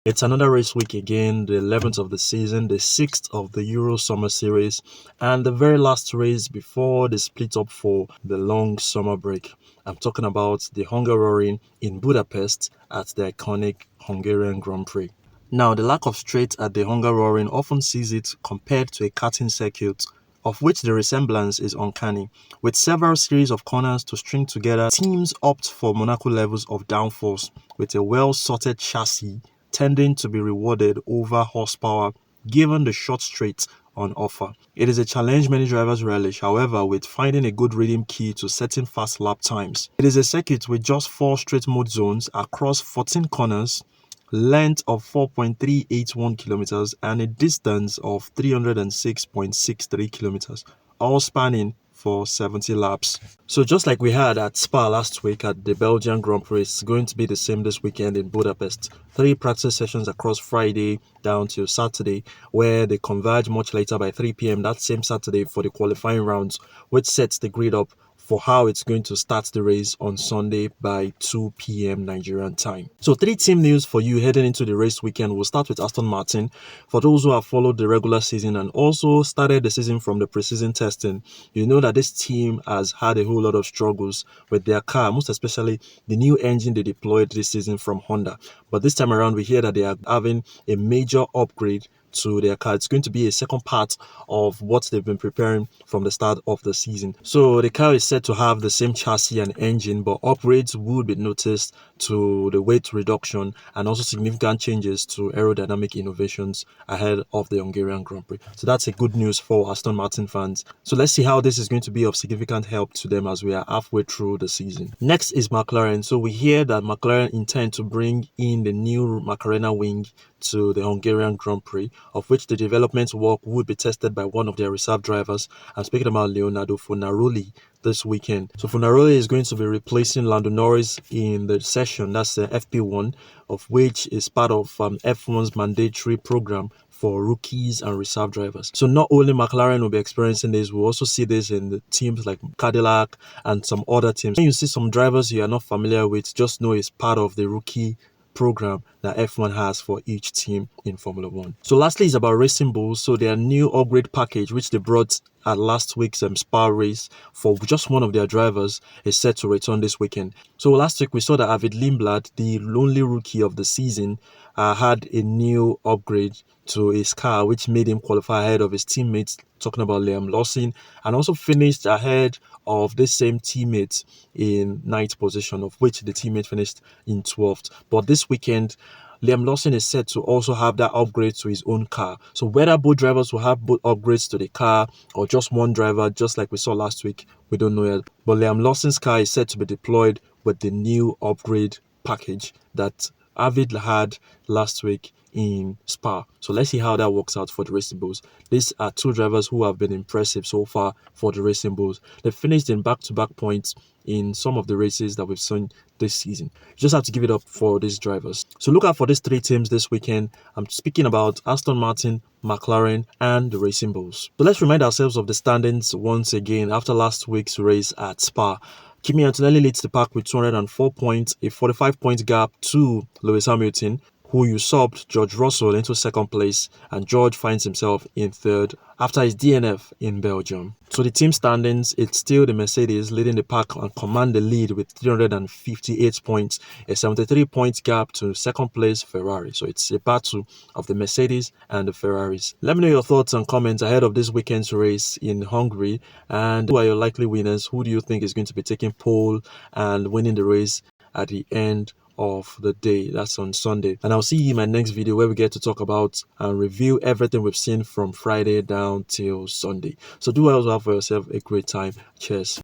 It's another race week again, the 11th of the season, the 6th of the Euro Summer Series, and the very last race before they split up for the long summer break. I'm talking about the Hungaroring in Budapest at the iconic Hungarian Grand Prix. Now, the lack of straight at the Hungaroring often sees it compared to a karting circuit, of which the resemblance is uncanny. With several series of corners to string together, teams opt for Monaco levels of downforce with a well-sorted chassis tending to be rewarded over horsepower given the short straight on offer. It is a challenge many drivers relish, however, with finding a good rhythm key to setting fast lap times. It is a circuit with just 4 straight mode zones across 14 corners, length of 4.381 kilometers and a distance of 306.63 kilometers, all spanning for 70 laps. So just like we had at Spa last week at the Belgian Grand Prix, it's going to be the same this weekend in Budapest. 3 practice sessions across Friday down to Saturday, where they converge much later by 3 p.m. that same Saturday for the qualifying rounds, which sets the grid up for how it's going to start the race on Sunday by 2 p.m. Nigerian time. So 3 team news for you heading into the race weekend. We'll start with Aston Martin. For those who have followed the regular season and also started the season from the preseason testing, you know that this team has had a whole lot of struggles with their car, most especially the new engine they deployed this season from Honda. But this time around, we hear that they are having a major upgrade to their car. It's going to be a second part of what they've been preparing from the start of the season. So the car is set to have the same chassis and engine, but upgrades would be noticed to the weight reduction and also significant changes to aerodynamic innovations ahead of the Hungarian Grand Prix. So that's a good news for Aston Martin fans. So let's see how this is going to be of significant help to them as we are halfway through the season. Next is McLaren. So we hear that McLaren intend to bring in the new Macarena wing to the Hungarian Grand Prix, of which the development work would be tested by one of their reserve drivers. I'm speaking about Leonardo Fornaroli this weekend. So Fornaroli is going to be replacing Lando Norris in the session, that's the FP1, of which is part of F1's mandatory program for rookies and reserve drivers. So not only McLaren will be experiencing this, we'll also see this in the teams like Cadillac and some other teams. When you see some drivers you are not familiar with, just know it's part of the rookie program that F1 has for each team in Formula 1. So lastly is about Racing Bulls. So their new upgrade package, which they brought at last week's Spa race for just one of their drivers, is set to return this weekend. So last week we saw that Arvid Lindblad, the only rookie of the season, had a new upgrade to his car, which made him qualify ahead of his teammates, talking about Liam Lawson, and also finished ahead of this same teammate in 9th position, of which the teammate finished in 12th. But this weekend, Liam Lawson is set to also have that upgrade to his own car. So whether both drivers will have both upgrades to the car or just one driver, just like we saw last week, we don't know yet. But Liam Lawson's car is set to be deployed with the new upgrade package that Arvid had last week in Spa. So let's see how that works out for the Racing Bulls. These are 2 drivers who have been impressive so far for the Racing Bulls. They finished in back-to-back points in some of the races that we've seen this season. You just have to give it up for these drivers. So look out for these 3 teams this weekend. I'm speaking about Aston Martin, McLaren and the Racing Bulls. So let's remind ourselves of the standings once again after last week's race at Spa. Kimi Antonelli leads the pack with 204 points, a 45-point gap to Lewis Hamilton, who usurped George Russell into 2nd place, and George finds himself in 3rd after his DNF in Belgium. So the team standings, it's still the Mercedes leading the pack and command the lead with 358 points, a 73-point gap to 2nd place Ferrari. So it's a battle of the Mercedes and the Ferraris. Let me know your thoughts and comments ahead of this weekend's race in Hungary, and who are your likely winners? Who do you think is going to be taking pole and winning the race at the end of the day? That's on Sunday. And I'll see you in my next video where we get to talk about and review everything we've seen from Friday down till Sunday. So do also have for yourself a great time. Cheers.